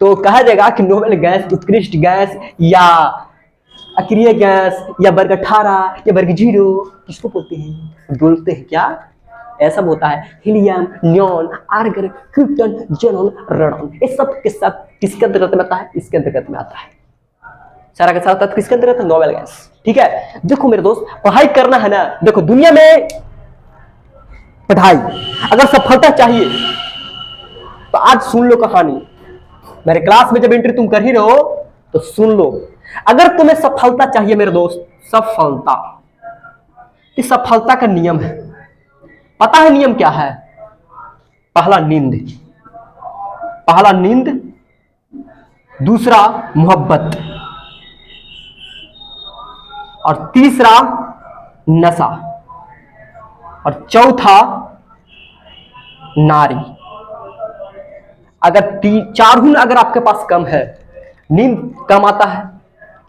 Speaker 1: तो कहा जाएगा कि नोबेल गैस, उत्कृष्ट गैस, या अक्रिय गैस, या वर्ग 18 या वर्ग 0 किसको बोलते हैं? बोलते हैं क्या? ऐसा होता है helium, neon, argon, krypton, xenon, radon, ये सब के सब किसके अंतर्गत में आता है? इसके अंतर्गत में आता है। सारा का सारा तत्व किसके अंतर्गत है? नोबेल गैस, ठीक है। देखो मेरे दोस्त, पढ़ाई करना है ना, देखो दुनिया में पढ़ाई अगर सफलता चाहिए तो आज सुन लो कहानी, मेरे क्लास में जब एंट्री तुम कर ही रहे हो तो सुन लो। अगर तुम्हें सफलता चाहिए मेरे दोस्त, सफलता, इस सफलता का नियम है, पता है नियम क्या है? पहला नींद, दूसरा मोहब्बत, और तीसरा नशा, और चौथा नारी। अगर चारों अगर आपके पास कम है, नींद कम आता है,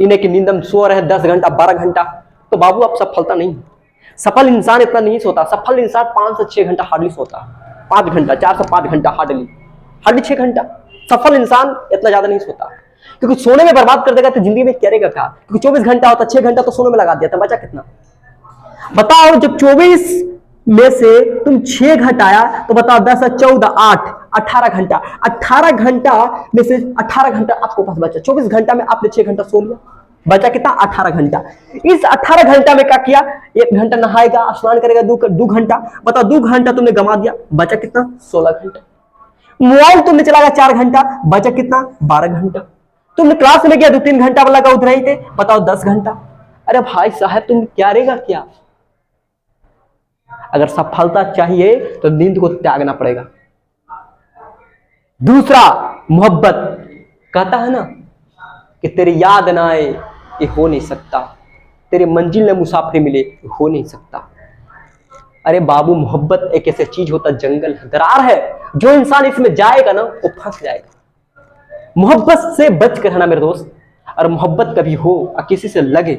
Speaker 1: इन्हें की नींद हम सो रहे हैं 10 घंटा 12 घंटा, तो बाबू आप सफलता नहीं। सफल इंसान इतना नहीं सोता, सफल इंसान 5 से 6 घंटा हार्डली सोता है, 5 घंटा, 4 से 5 घंटा हार्डली 6 घंटा। सफल इंसान इतना ज्यादा नहीं सोता, क्योंकि सोने में बर्बाद कर देगा तो जिंदगी में करेगा क्या? क्योंकि 24 घंटा होता, 6 घंटा तो सोने में लगा दिया, तो बचा कितना? बताओ, जब 24 में से तुम 6 घटाया तो बताओ 10 से 14 8 18 घंटा, 18 घंटा में से 18 घंटा आपको पास बचा। 24 घंटा में आपने 6 घंटा सो लिया, बचा कितना? 18 घंटा। इस 18 घंटा में क्या किया? 1 घंटा नहाएगा, स्नान करेगा, 2 घंटा, बताओ 2 घंटा तुमने गंवा दिया, बचा कितना? 16 घंटा। मोबाइल तुमने चलाया 4 घंटा, बचा कितना? 12 घंटा। तुमने क्लास में गया 2-3 घंटा लगा उधर ही थे, बताओ 10 घंटा। अरे भाई साहब, तुम क्या रहेगा क्या? अगर सफलता चाहिए तो नींद को त्यागना पड़ेगा। दूसरा मोहब्बत, कहता है ना कि तेरी याद ना आए ये हो नहीं सकता, तेरी मंजिल में मुसाफिर मिले ये हो नहीं सकता। अरे बाबू, मोहब्बत एक ऐसी चीज होता, जंगल है, दरार है, जो इंसान इसमें जाएगा ना वो फंस जाएगा। मोहब्बत से बच कर रहना मेरे दोस्त। और मोहब्बत कभी हो और किसी से लगे,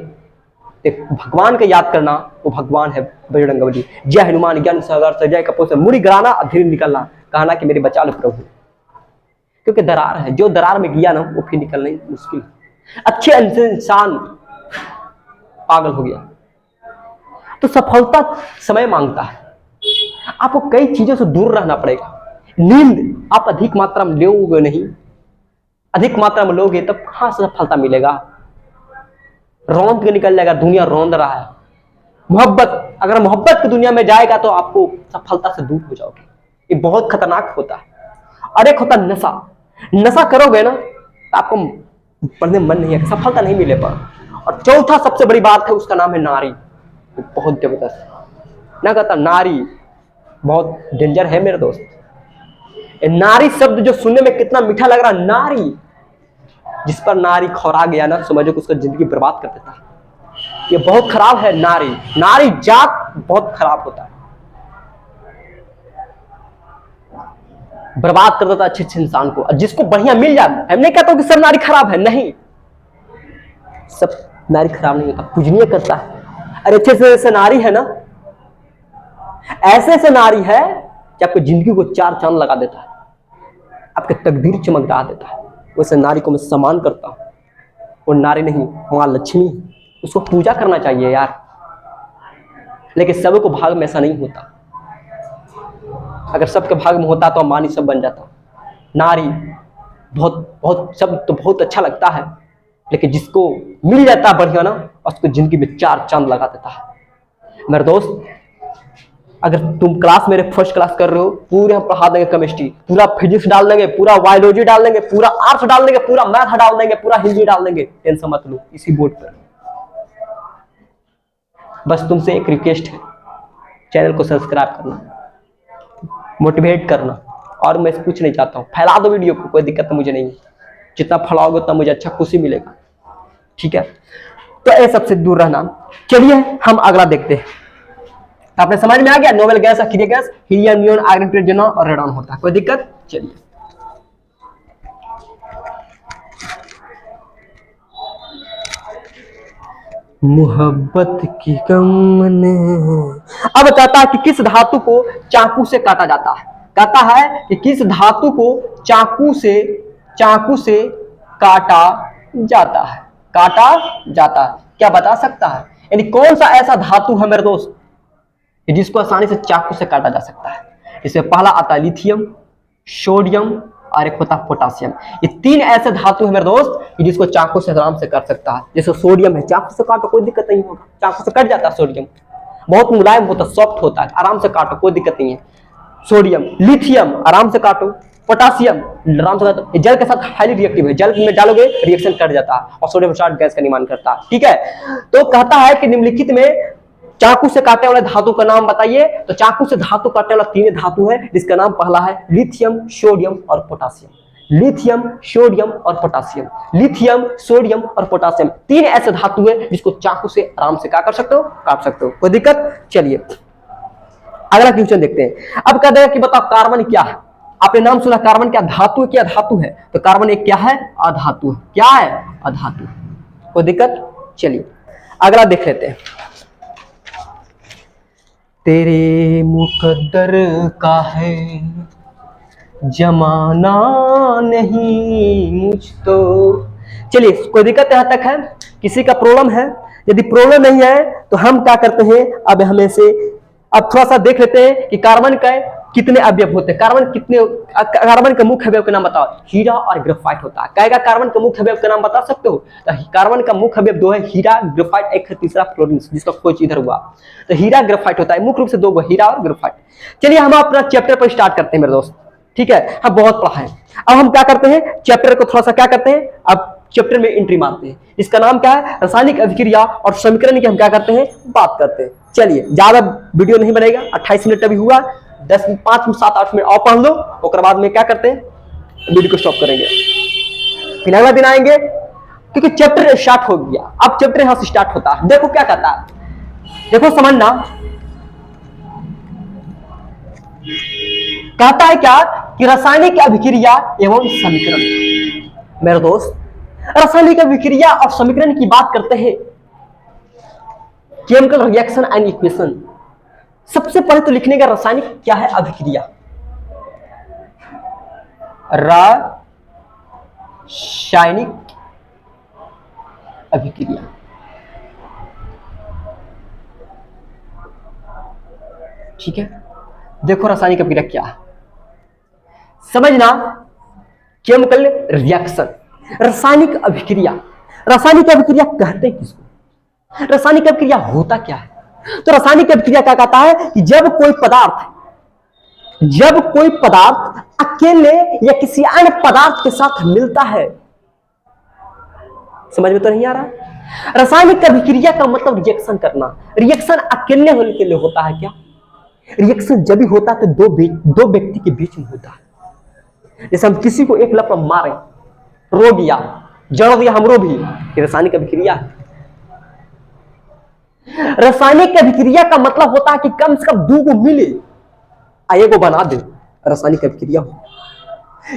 Speaker 1: भगवान का याद करना, वो भगवान है बजरंगबली। जय हनुमान ज्ञान सागर से, जय कपूर से मुड़ी गिराना और धीरे निकलना, कहना कि मेरे बचा लो प्रभु। क्योंकि दरार है, जो दरार में गया ना वो फिर निकलना मुश्किल है। अच्छे इंसान पागल हो गया। तो सफलता समय मांगता है, आपको कई चीजों से दूर रहना पड़ेगा। नींद आप अधिक मात्रा में लोगे नहीं, अधिक मात्रा में लोगे तब कहां से सफलता मिलेगा? रौंद के निकल जाएगा, दुनिया रौंद रहा है। मोहब्बत, अगर मोहब्बत की दुनिया में जाएगा तो आपको सफलता से दूर हो जाओगे। ये बहुत खतरनाक होता है। और एक होता नशा, नशा करोगे ना तो आपको पढ़ने मन नहीं है, सफलता नहीं मिले पर। और चौथा सबसे बड़ी बात है, उसका नाम है नारी। बहुत जबरदस्त ना, कहता नारी बहुत डेंजर है मेरे दोस्त। नारी शब्द जो सुनने में कितना मीठा लग रहा, नारी, जिस पर नारी खौरा गया ना, समझो कि उसका जिंदगी बर्बाद कर देता है। ये बहुत खराब है। नारी, नारी जात बहुत खराब होता है, बर्बाद कर देता है अच्छे अच्छे इंसान को। और जिसको बढ़िया मिल जाए, मैं नहीं कहता हूं कि सब नारी खराब है, नहीं, सब नारी खराब नहीं होता, पूजनीय करता है। अरे अच्छे से ऐसे नारी है ना, ऐसे ऐसे नारी है कि आपकी जिंदगी को चार चांद लगा देता है, आपके तकदीर चमकदा देता है। वैसे नारी को मैं सम्मान करता हूं। वो नारी नहीं, मां लक्ष्मी, उसको पूजा करना चाहिए यार। लेकिन सबको भाग में ऐसा नहीं होता। अगर सबके भाग में होता तो मानी सब बन जाता। नारी बहुत बहुत शब्द तो बहुत अच्छा लगता है, लेकिन जिसको मिल जाता है बढ़िया ना, उसको जिंदगी में चार चांद लगा देता है। मेरे दोस्त, अगर तुम क्लास मेरे फर्स्ट क्लास कर रहे हो, पूरे हम पढ़ा देंगे केमिस्ट्री, पूरा फिजिक्स डाल देंगे, पूरा बायोलॉजी डाल देंगे, पूरा आर्ट्स डाल देंगे, पूरा मैथ डाल देंगे, पूरा हिंदी डाल देंगे, टेंशन मत लो इसी बोर्ड पर। बस तुमसे एक रिक्वेस्ट है, चैनल को सब्सक्राइब करना, मोटिवेट करना, और मैं कुछ नहीं चाहता हूँ। फैला दो वीडियो को, कोई दिक्कत मुझे नहीं है। जितना फैलाओगे उतना मुझे अच्छा खुशी मिलेगा, ठीक है? तो ये सबसे दूर रहना। चलिए हम अगला देखते हैं। आपने समझ में आ गया, नोबेल गैस, अक्रिय gas, helium, neon, argon, tritium और रेडॉन होता है। कोई दिक्कत? चलिए मोहब्बत की गम ने, अब कहता है कि किस धातु को चाकू से काटा जाता है। कहता है कि किस धातु को चाकू से काटा जाता है, काटा जाता है। क्या बता सकता है? यानी कौन सा ऐसा धातु है मेरे दोस्त जिसको आसानी से चाकू से काटा जा सकता है? इसमें पहला आता है लिथियम, सोडियम और एक होता है पोटासियम। ये तीन ऐसे धातु है मेरे दोस्त जिसको चाकू से आराम से काट सकता है। जैसे सोडियम है, चाकू से काटो कोई दिक्कत नहीं होगा, चाकू से कट जाता है। सोडियम बहुत मुलायम होता है, सॉफ्ट होता है, आराम से काटो कोई दिक्कत नहीं है। सोडियम, लिथियम आराम से काटो, पोटासियम आराम से काटो। जल के साथ हाईली रिएक्टिव है, जल में डालोगे रिएक्शन कर जाता है और सोडियम साल्ट गैस का निर्माण करता है, ठीक है? तो कहता है कि निम्नलिखित में चाकू से काटने वाले धातु का नाम बताइए। तो चाकू से धातु काटने वाला तीन धातु है, जिसका नाम पहला है लिथियम, सोडियम और पोटासियम। लिथियम, सोडियम और पोटासियम, लिथियम, सोडियम और पोटासियम, तीन ऐसे धातु है जिसको चाकू से आराम से क्या कर सकते हो, काट सकते हो, कोई दिक्कत? चलिए अगला क्वेश्चन देखते हैं। अब कह देगा कि बताओ कार्बन क्या है। आपने नाम सुना कार्बन क्या धातु है, क्या धातु है? तो कार्बन एक क्या है? अधातु है। क्या है? अधातु। कोई दिक्कत? चलिए अगला देख लेते हैं। तेरे मुकद्दर का है जमाना नहीं मुझ तो। चलिए कोई दिक्कत यहाँ तक है? किसी का प्रॉब्लम है? यदि प्रॉब्लम नहीं है तो हम क्या करते हैं, अब हमें से अब थोड़ा सा देख लेते हैं कि कार्बन का कितने अवयव होते हैं। कार्बन का मुख्य अवयव का नाम बताओ। हीरा और ग्रेफाइट होता है। कहेगा कार्बन का मुख्य अवयव का नाम बता सकते हो? तो कार्बन का मुख्य अवयव दो है, हीरा, ग्रेफाइट, एक है तीसरा फ्लोरीन, जिसका खोज इधर हुआ। तो हीरा ग्रेफाइट होता है, मुख्य रूप से दो, हीरा और ग्रेफाइट। चलिए हम अपना चैप्टर पर स्टार्ट करते हैं मेरे दोस्त, ठीक है? हम बहुत पढ़ा है, अब हम क्या करते हैं, चैप्टर को थोड़ा सा क्या करते हैं, अब चैप्टर में एंट्री मारते हैं। इसका नाम क्या है? रासायनिक अभिक्रिया और समीकरण की हम क्या करते हैं, बात करते हैं। चलिए ज्यादा वीडियो नहीं बनेगा, 28 मिनट अभी हुआ, 5 7 8 मिनट और पढ़ लो, उसके बाद में क्या करते हैं, वीडियो को स्टॉप करेंगे, फिर अगला दिन आएंगे, क्योंकि चैप्टर स्टार्ट हो गया। अब चैप्टर यहां से स्टार्ट होता है। देखो क्या कहता है, देखो समझना, कहता है क्या कि रासायनिक अभिक्रिया एवं समीकरण। मेरे दोस्त रासायनिक अभिक्रिया और समीकरण की बात करते हैं, केमिकल रिएक्शन एंड इक्वेशन। सबसे पहले तो लिखने का रासायनिक क्या है, अभिक्रिया, रासायनिक अभिक्रिया। ठीक है, देखो रासायनिक अभिक्रिया क्या है, समझना, केमिकल रिएक्शन रासायनिक अभिक्रिया, रासायनिक अभिक्रिया कहते किसको, रासायनिक अभिक्रिया होता क्या है? तो रासायनिक अभिक्रिया क्या कहता है कि जब कोई पदार्थ अकेले या किसी अन्य पदार्थ के साथ मिलता है। समझ में तो नहीं आ रहा? रासायनिक अभिक्रिया का मतलब रिएक्शन करना। रिएक्शन अकेले होने के लिए होता है क्या? रिएक्शन जब भी होता है तो दो व्यक्ति के बीच में होता है। जैसे हम किसी को एक लपड़ मारे, रो दिया, जड़ दिया, हमरो भी, ये रासायनिक अभिक्रिया है। रासायनिक अभिक्रिया का मतलब होता है कि कम से कम दो को मिले एगो बना दे, रासायनिक अभिक्रिया हो।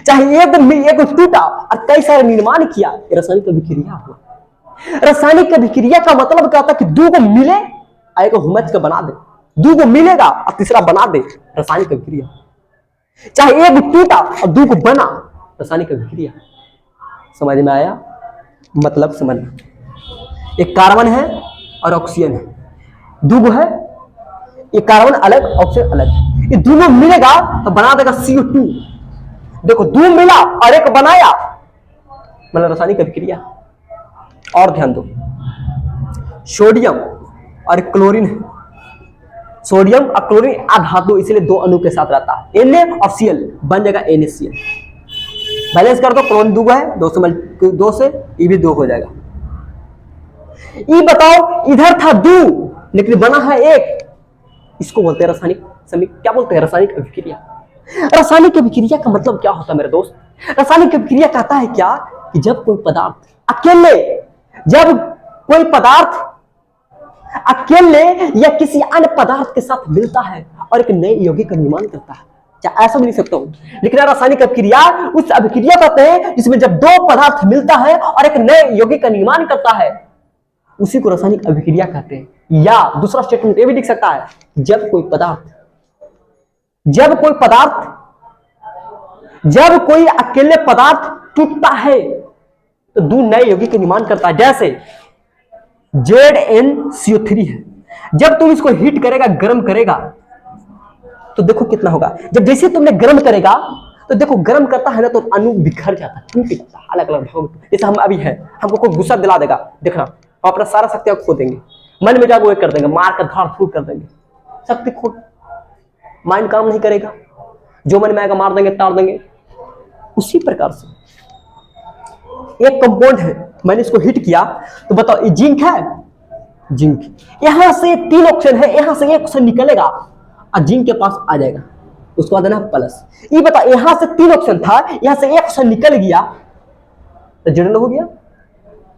Speaker 1: चाहे एगो टूटा और कई सारे निर्माण किया, रासायनिक अभिक्रिया हो। रासायनिक अभिक्रिया का मतलब क्या होता है कि दो को मिले एगो हुमच के बना दे, दो को मिलेगा और तीसरा बना दे, रासायनिक अभिक्रिया। चाहे एक टूटा और दो को बना, रासायनिक अभिक्रिया। समझ में आया? मतलब समझना, एक कार्बन है और ऑक्सीजन है, दो है, एक कार्बन अलग ऑक्सीजन अलग, ये दोनों मिलेगा तो बना देगा CO2। देखो दो मिला और एक बनाया, मतलब रासायनिक अभिक्रिया। और ध्यान दो, सोडियम और क्लोरीन है, सोडियम और क्लोरीन आधातु, इसलिए दो अणु के साथ रहता है, Na और Cl बन जाएगा NaCl। बैलेंस कर दो, क्लोरीन दो है, 2 से ये भी 2 हो जाएगा। ये बताओ, इधर था 2 लेकिन बना है 1, इसको बोलते हैं रासायनिक क्या बोलते हैं? रासायनिक अभिक्रिया। रासायनिक अभिक्रिया का मतलब क्या होता है मेरे दोस्त? रासायनिक अभिक्रिया कहता है क्या कि जब कोई पदार्थ अकेले या किसी अन्य पदार्थ के साथ मिलता है और एक नए यौगिक का निर्माण करता है। क्या ऐसा भी लिख सकता हूं? लेकिन रासायनिक अभिक्रिया उस अभिक्रिया कहते हैं जिसमें जब दो पदार्थ मिलता है और एक नए यौगिक का निर्माण करता है, उसी को रासायनिक अभिक्रिया कहते हैं। या दूसरा स्टेटमेंट ये भी लिख सकता है, जब कोई अकेले पदार्थ टूटता है तो दो नए यौगिक का निर्माण करता है। जैसे ZnCO3 है, जब तुम इसको हीट करेगा, गर्म करेगा, तो देखो कितना होगा। जब जैसे तुमने गर्म करेगा तो देखो गर्म करता है ना, तो अणु बिखर जाता है, टूट जाता है अलग अलग भागों में। जैसे हम अभी है, हमको कोई गुस्सा दिला देगा, देखना हम अपना सारा शक्ति खो देंगे, मन में जाकर वो कर देंगे, मार कर धाड़ फूट कर देंगे, शक्ति खो, माइंड काम नहीं करेगा, जो मन में आएगा मार देंगे, ताड़ देंगे। उसी प्रकार से एक कंपाउंड है, मैंने इसको हिट किया तो बताओ, ये जिंक है, जिंक, यहां से 3 ऑप्शन है, यहां से 1 ऑप्शन निकलेगा और जिंक के पास आ जाएगा, उसको देना प्लस। ये बताओ, यहां से 3 ऑप्शन था, यहां से 1 ऑप्शन निकल गया तो जोड़ना हो गया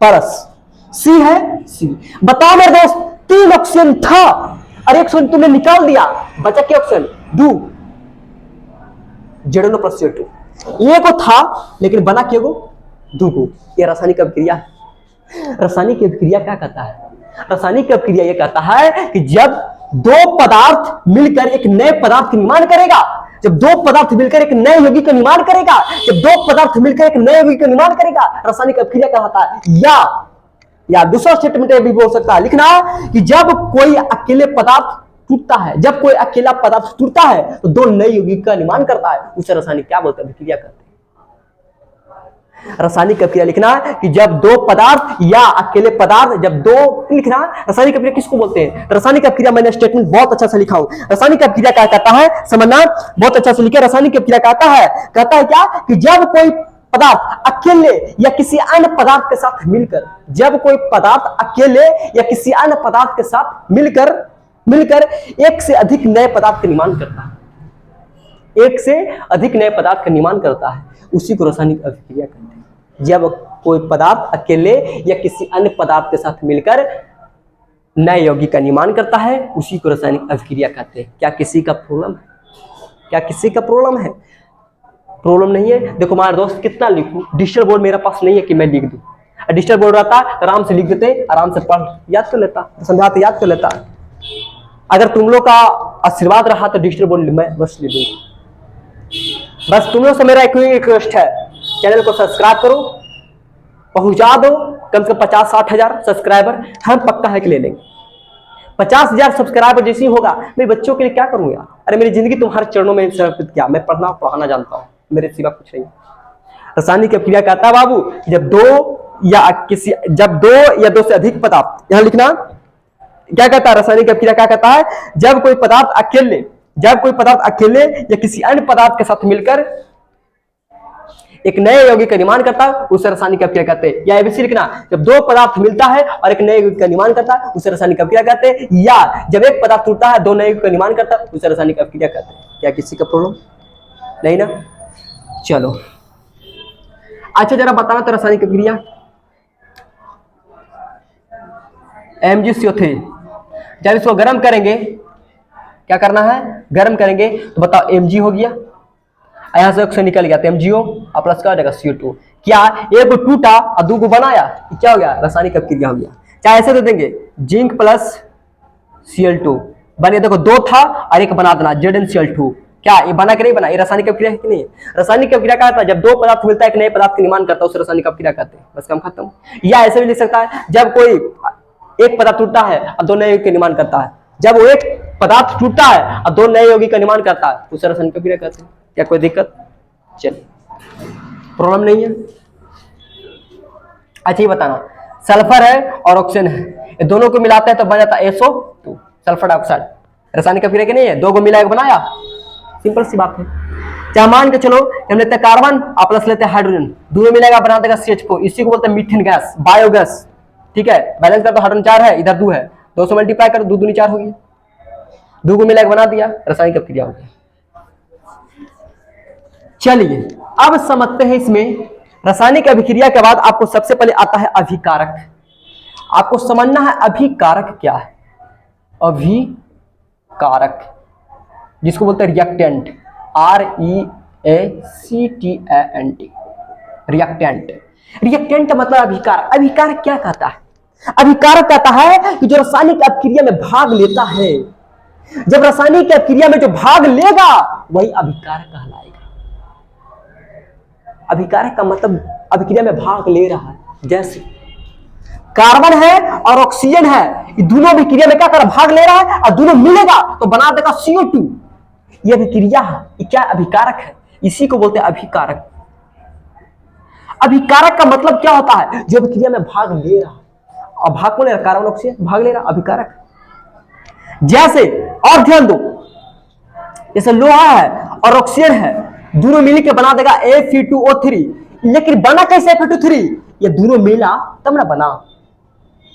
Speaker 1: प्लस। सी है, सी। बताओ मेरे दोस्त, 3 ऑप्शन था और 1 ऑप्शन तुमने निकाल दिया, बचा क्या ऑप्शन? 2, जोड़ना प्लस CO2। ये को था लेकिन बना क्या को? 2 को। ये रासायनिक अभिक्रिया है। रासायनिक अभिक्रिया क्या कहता है? रासायनिक अभिक्रिया ये कहता है कि जब दो पदार्थ मिलकर एक नए पदार्थ का निर्माण करेगा, जब दो पदार्थ मिलकर एक नए यौगिक का निर्माण करेगा, जब दो पदार्थ मिलकर एक नए यौगिक का निर्माण करेगा, रासायनिक अभिक्रिया कहलाता है। या दूसरा स्टेटमेंट भी बोल सकता है, लिखना कि जब कोई अकेले पदार्थ टूटता है, जब कोई अकेला पदार्थ टूटता है तो दो नए यौगिक का निर्माण करता है, उसे रासायनिक क्या बोलते हैं? अभिक्रिया कहते हैं। रासायनिक अभिक्रिया लिखना कि जब दो पदार्थ या अकेले पदार्थ, जब दो लिखना, रासायनिक अभिक्रिया किसको बोलते हैं? रासायनिक अभिक्रिया मैंने स्टेटमेंट बहुत अच्छा से लिखा हूं। रासायनिक अभिक्रिया क्या कहता है समझना, बहुत अच्छा से लिखे। रासायनिक अभिक्रिया कहता है क्या कि जब कोई पदार्थ अकेले या किसी अन्य पदार्थ के साथ मिलकर, जब कोई पदार्थ अकेले या किसी अन्य पदार्थ के साथ मिलकर एक से अधिक नए पदार्थ का निर्माण करता है, एक से अधिक नए पदार्थ का निर्माण करता है, उसी को रासायनिक अभिक्रिया कहते हैं। जब कोई पदार्थ अकेले या किसी अन्य पदार्थ के साथ मिलकर नए यौगिक का निर्माण करता है, उसी को रासायनिक अभिक्रिया कहते हैं। क्या किसी का प्रॉब्लम है? क्या किसी का प्रॉब्लम है? प्रॉब्लम नहीं है। देखो हमारे दोस्त, कितना लिखूं, डिजिटल बोर्ड मेरे पास नहीं है कि मैं लिख दूं। डिजिटल बोर्ड रहता तो आराम से लिख देते, आराम से पढ़ याद कर लेता, समझाते याद कर लेता। अगर तुम लोग का आशीर्वाद रहा तो डिजिटल बोर्ड मैं बस ले दूंगा। बस तुम लोग से मेरा एक रिक्वेस्ट है, चैनल को सब्सक्राइब करो, पहुंचा दो कम से कम 50-60 हजार सब्सक्राइबर, हम पक्का है कि ले लेंगे। 50,000 सब्सक्राइबर जैसे ही होगा, मेरे बच्चों के लिए क्या करूंगा? अरे मेरी जिंदगी तुम्हारे चरणों में समर्पित किया, मैं पढ़ना पढ़ाना जानता हूं, मेरे सिवा कुछ नहीं। रासायनिक अभिक्रिया कहता है बाबू जब दो या दो से अधिक पदार्थ, यहां लिखना क्या कहता है, रासायनिक अभिक्रिया क्या कहता है, जब कोई पदार्थ अकेले या किसी अन्य पदार्थ के साथ मिलकर एक नए यौगिक का निर्माण करता है उसे रासायनिक अभिक्रिया कहते हैं। या एबीसी लिखना, जब दो पदार्थ मिलता है और एक नए यौगिक का निर्माण करता है उसे रासायनिक अभिक्रिया कहते हैं। या जब एक पदार्थ टूटता है दो नए यौगिक का निर्माण करता है उसे रासायनिक अभिक्रिया कहते हैं। क्या किसी का प्रॉब्लम नहीं ना? चलो अच्छा जरा बताना तो रासायनिक अभिक्रिया MgCO3, जब इसको गर्म करेंगे, क्या करना है, गर्म करेंगे तो बताओ Mg हो गया, यहां से ऑक्सीजन निकल गया तो MgO और प्लस क्या हो जाएगा CO2। क्या एक को टूटा और दो को बनाया, क्या हो गया, रासायनिक अभिक्रिया हो गया। चाहे ऐसे दे देंगे जिंक प्लस Cl2 बने, देखो दो था और एक बना देना ZnCl2, क्या ये बना कि नहीं बना, ये रासायनिक अभिक्रिया है कि नहीं? रासायनिक अभिक्रिया कहता है जब दो पदार्थ मिलता है एक नए पदार्थ का निर्माण करता है उसे रासायनिक अभिक्रिया कहते हैं। बस काम खत्म। या ऐसे भी लिख सकता है जब कोई एक पदार्थ टूटता है और दो नए यौगिक का निर्माण करता है, जब वो एक पदार्थ टूटता है और दो नए यौगिक का निर्माण करता है उसे रासायनिक अभिक्रिया कहते हैं। क्या कोई दिक्कत? चलिए प्रॉब्लम नहीं है। अच्छा ये बताना, सल्फर है और ऑक्सीजन है, ये दोनों को मिलाते हैं तो बन जाता है SO2 सल्फर डाइऑक्साइड। रासायनिक अभिक्रिया के नहीं है, दो को मिला एक बनाया, सिंपल सी बात है। चाहे मान के चलो हम लेते हैं कार्बन और प्लस लेते हैं हाइड्रोजन, दोनों मिलेगा बना देगा CH4, इसी को बोलते हैं मीथेन गैस, बायोगैस। ठीक है, बैलेंस कर तो हाइड्रोजन 4 है, इधर 2 है, 2 से मल्टीप्लाई कर 2 दूनी 4 हो गई, 2 को मिलाकर बना दिया, रासायनिक अभिक्रिया हो गई। चलिए अब समझते हैं इसमें रासायनिक अभिक्रिया के बाद आपको सबसे पहले आता है अभिकारक। आपको समझना है अभिकारक क्या है। अभिकारक जिसको बोलते हैं रिएक्टेंट, REACTANT, रिएक्टेंट। रिएक्टेंट मतलब अभिकारक। अभिकारक क्या कहता है? अभिकारक कहता है कि जो रासायनिक अभिक्रिया में भाग लेता है, जब रासायनिक अभिक्रिया में जो भाग लेगा वही अभिकारक कहलाएगा। अभिकारक का मतलब अभिक्रिया में भाग ले रहा है। जैसे कार्बन है और ऑक्सीजन है, ये दोनों अभिक्रिया में क्या कर भाग ले रहा है और दोनों मिलेगा तो बना देगा CO2। ये अभिक्रिया है, ये क्या अभिकारक है, इसी को बोलते हैं अभिकारक। अभिकारक का मतलब क्या होता है? जो अभिक्रिया में भाग ले रहा है, और भाग कौन ले रहा, कार्बन ऑक्सीजन भाग ले रहा, अभिकारक। जैसे और ध्यान दो, जैसे लोहा है और ऑक्सीजन है, दोनों मिलकर बना देगा Fe2O3, लेकिन बना कैसे Fe2O3? ये दोनों मिला तब ना बना,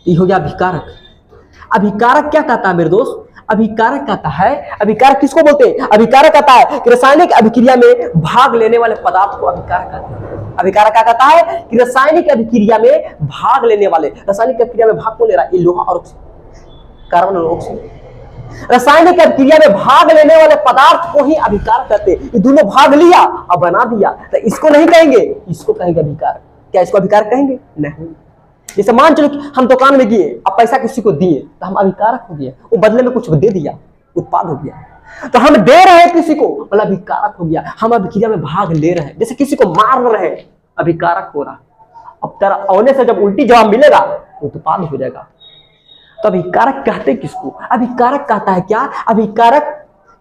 Speaker 1: ये हो गया अभिकारक। अभिकारक क्या कहता है मेरे दोस्त? अभिकारक कहता है, अभिकारक किसको बोलते हैं? अभिकारक कहता है कि रासायनिक अभिक्रिया में भाग लेने वाले पदार्थ को अभिकारक कहते हैं। अभिकारक क्या कहता है कि रासायनिक अभिक्रिया में भाग लेने वाले, रासायनिक अभिक्रिया में भाग कौन ले रहा है? ये लोहा और ऑक्सीजन, कार्बन और ऑक्सीजन। रासायनिक अभिक्रिया में भाग लेने वाले पदार्थ को ही अभिकारक कहते हैं। ये दोनों भाग लिया और बना दिया तो इसको नहीं कहेंगे, इसको कहेंगे अभिकारक। क्या इसको अभिकारक कहेंगे? नहीं। जैसे मान चलो हम दुकान में गए, अब पैसा किसी को दिए तो हम अभिकारक हो गए, वो बदले में कुछ दे दिया, उत्पाद हो गया। तो हम दे रहे हैं किसी को, मतलब अभिकारक हो गया। हम अभिक्रिया में भाग ले रहे हैं, जैसे किसी को मार रहे हैं, अभिकारक हो रहा। अब तेरा औने से जब उल्टी जवाब मिलेगा उत्पाद हो जाएगा। तो अभिकारक कहते किसको? अभिकारक कहता है क्या? अभिकारक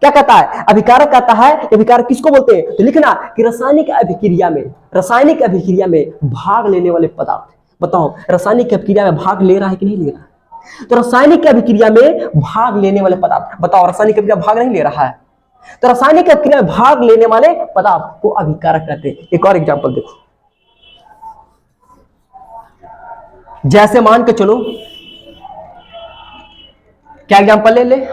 Speaker 1: क्या कहता है? अभिकारक कहता है, अभिकारक किसको बोलते हैं? तो लिखना कि रासायनिक अभिक्रिया में भाग लेने वाले पदार्थ। बताओ रासायनिक अभिक्रिया में भाग ले रहा है कि नहीं ले रहा है? तो रासायनिक अभिक्रिया में भाग लेने वाले पदार्थ, बताओ रासायनिक अभिक्रिया भाग नहीं ले रहा है, तो रासायनिक अभिक्रिया में भाग लेने वाले पदार्थ को अभिकारक कहते हैं। एक और एग्जांपल देखो, जैसे मान के चलो, क्या एग्जांपल ले लेते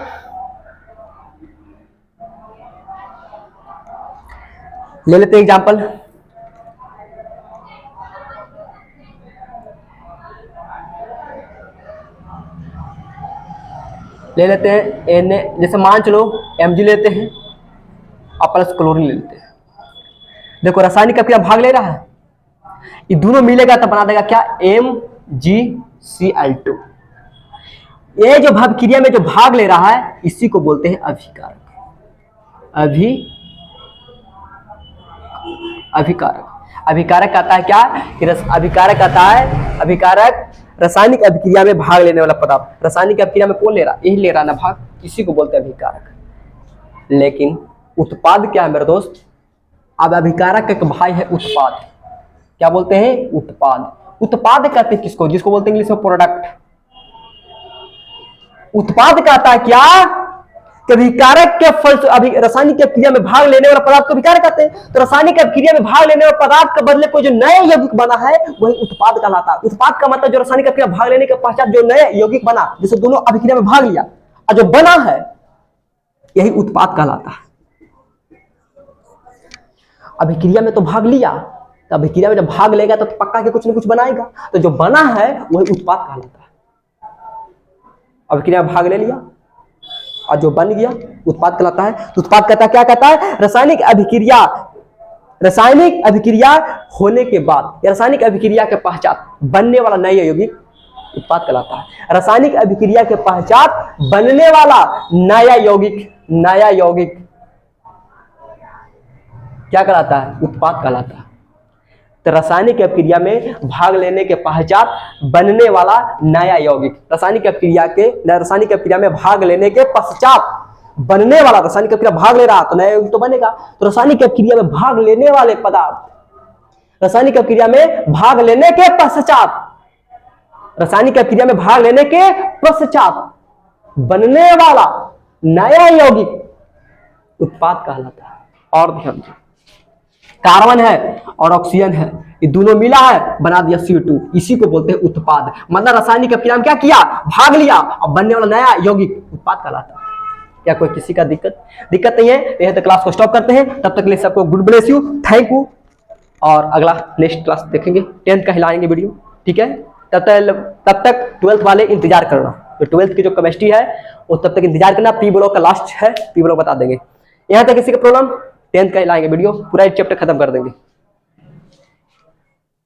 Speaker 1: हैं एग्जांपल। ले लेते हैं Na, जैसे मान चलो Mg लेते हैं और प्लस क्लोरीन ले लेते हैं। देखो रासायनिक अभिक्रिया भाग ले रहा है, ये दोनों मिलेगा तो बना देगा क्या? MgCl2। ये जो अभिक्रिया में जो भाग ले रहा है इसी को बोलते हैं अभिकारक। अभिकारक कहता है क्या? अभिकारक कहता है, अभिकारक रासायनिक अभिक्रिया में भाग लेने वाला पदार्थ। रासायनिक अभिक्रिया में कौन ले रहा? यही ले रहा ना भाग, इसी को बोलते हैं अभिकारक। लेकिन उत्पाद क्या है मेरे दोस्त? अब अभिकारक का भाई है उत्पाद। क्या बोलते हैं? उत्पाद। उत्पाद कहते हैं किसको? जिसको बोलते हैं इंग्लिश में प्रोडक्ट। उत्पाद कहता है क्या? कि अभिकारक के फल अभी रासायनिक क्रिया में भाग लेने वाला पदार्थ को अभिकारक कहते हैं। तो रासायनिक क्रिया में भाग लेने वाले पदार्थ के बदले कोई जो नए यौगिक बना है वही उत्पाद कहलाता है। उत्पाद का मतलब जो रासायनिक क्रिया भाग लेने के पश्चात जो नए यौगिक बना, जिसे दोनों अभिक्रिया में भाग लिया और जो बना है, यही उत्पाद कहलाता है। अभिक्रिया में तो भाग लिया, तो अभिक्रिया में जब भाग लेगा तो पक्का के कुछ न कुछ बनाएगा, तो जो बना है वही उत्पाद कहलाता है। अभिक्रिया में भाग ले लिया और जो बन गया उत्पाद कहलाता है। तो उत्पाद कहता है, क्या कहता है? रासायनिक अभिक्रिया होने के बाद या रासायनिक अभिक्रिया के पश्चात बनने वाला नया यौगिक उत्पाद कहलाता है। रासायनिक अभिक्रिया के पश्चात बनने वाला नया यौगिक क्या कहलाता है? उत्पाद कहलाता है। तो रासायनिक अभिक्रिया में भाग लेने के पश्चात बनने वाला नया यौगिक, रासायनिक अभिक्रिया में भाग लेने के पश्चात बनने वाला, रासायनिक अभिक्रिया भाग ले रहा तो नया यौगिक तो बनेगा। तो रासायनिक अभिक्रिया में भाग लेने वाले पदार्थ, रासायनिक अभिक्रिया में भाग लेने के पश्चात, रासायनिक अभिक्रिया में भाग लेने के पश्चात बनने वाला नया यौगिक उत्पाद कहलाता है। और ध्यान दीजिए, कार्बन है और ऑक्सीजन है, ये दोनों मिला है बना दिया CO2, इसी को बोलते हैं उत्पाद। मतलब रासायनिक अभिक्रिया में क्या किया? भाग लिया और बनने वाला नया यौगिक उत्पाद कहलाता है। क्या कोई किसी का दिक्कत नहीं है? यह तो क्लास को स्टॉप करते हैं। तब तक के लिए सबको good bless you, thank you. और अगला नेक्स्ट क्लास देखेंगे, 10th का हिलाएंगे वीडियो, ठीक है? तब तक 12th वाले इंतजार करना। तो 12th की जो केमिस्ट्री है वो तब तक इंतजार करना। पी ब्लॉक का लास्ट है, पी ब्लॉक बता देंगे। यहाँ तक किसी का प्रॉब्लम, 10th का लाएंगे वीडियो, पूरा एक चैप्टर खत्म कर देंगे।